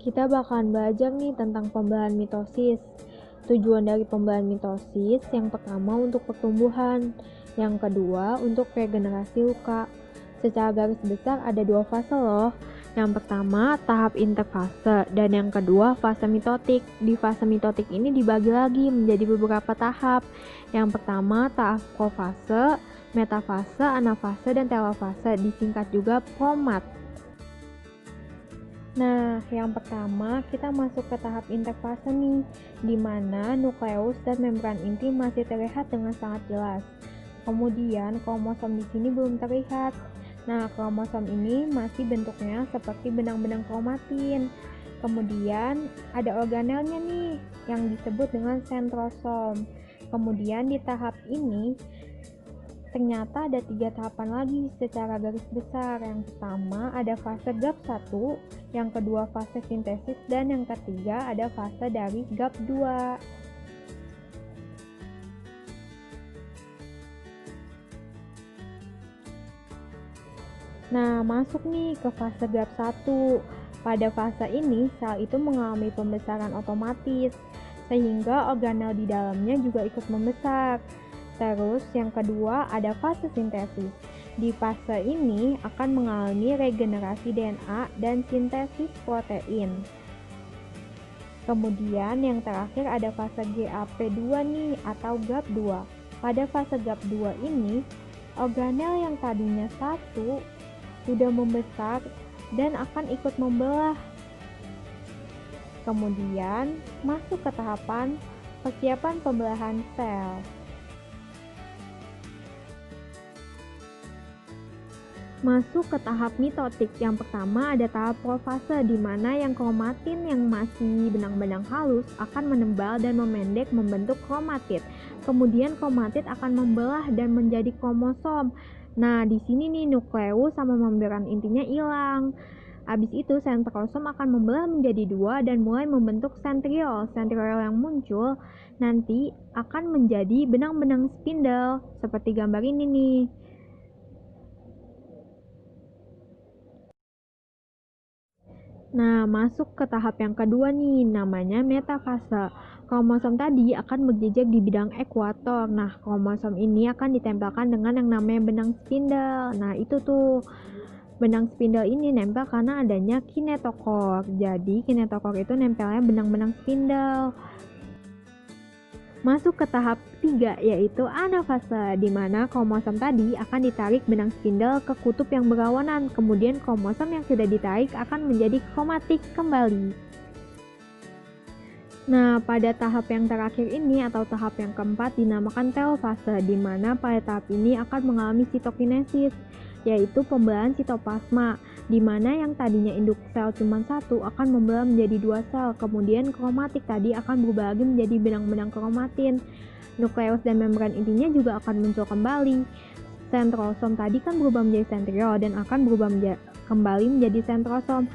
Kita bakalan belajar nih tentang pembelahan mitosis. Tujuan dari pembelahan mitosis yang pertama untuk pertumbuhan, yang kedua untuk regenerasi luka. Secara garis besar ada dua fase loh. Yang pertama tahap interfase dan yang kedua fase mitotik. Di fase mitotik ini dibagi lagi menjadi beberapa tahap. Yang pertama tahap profase, metafase, anafase, dan telofase, disingkat juga PROMAT. Nah, yang pertama kita masuk ke tahap interfase nih, di mana nukleus dan membran inti masih terlihat dengan sangat jelas. Kemudian kromosom di sini belum terlihat. Nah, kromosom ini masih bentuknya seperti benang-benang kromatin. Kemudian ada organelnya nih yang disebut dengan sentrosom. Kemudian di tahap ini ternyata ada 3 tahapan lagi secara garis besar. Yang pertama ada fase GAP 1, yang kedua fase sintesis, dan yang ketiga ada fase dari GAP 2. Nah, masuk nih ke fase GAP 1. Pada fase ini, sel itu mengalami pembesaran otomatis, sehingga organel di dalamnya juga ikut membesar. Terus yang kedua ada fase sintesis. Di fase ini akan mengalami regenerasi DNA dan sintesis protein. Kemudian yang terakhir ada fase GAP2 nih atau GAP2. Pada fase GAP2 ini, organel yang tadinya satu sudah membesar dan akan ikut membelah. Kemudian masuk ke tahapan persiapan pembelahan sel. Masuk ke tahap mitotik. Yang pertama ada tahap profase, di mana yang kromatin yang masih benang-benang halus akan menebal dan memendek membentuk kromatid. Kemudian kromatid akan membelah dan menjadi kromosom. Nah, di sini nih nukleus sama membran intinya hilang. Habis itu sentrosom akan membelah menjadi 2 dan mulai membentuk sentriol. Sentriol yang muncul nanti akan menjadi benang-benang spindle seperti gambar ini nih. Nah, masuk ke tahap yang kedua nih, namanya metafase. Kromosom tadi akan berjejak di bidang ekuator. Nah, kromosom ini akan ditempelkan dengan yang namanya benang spindle. Nah, itu tuh. Benang spindle ini nempel karena adanya kinetokor. Jadi, kinetokor itu nempelnya benang-benang spindle. Masuk ke tahap 3 yaitu anafase, di mana kromosom tadi akan ditarik benang spindle ke kutub yang berlawanan. Kemudian kromosom yang sudah ditarik akan menjadi kromatik kembali. Nah, pada tahap yang terakhir ini atau tahap yang keempat dinamakan telofase, di mana pada tahap ini akan mengalami sitokinesis, yaitu pembelahan sitoplasma, di mana yang tadinya induk sel cuma satu akan membelah menjadi 2 sel. Kemudian kromatik tadi akan berubah lagi menjadi benang-benang kromatin. Nukleus dan membran intinya juga akan muncul kembali. Sentrosom tadi kan berubah menjadi sentriol dan akan berubah kembali menjadi sentrosom.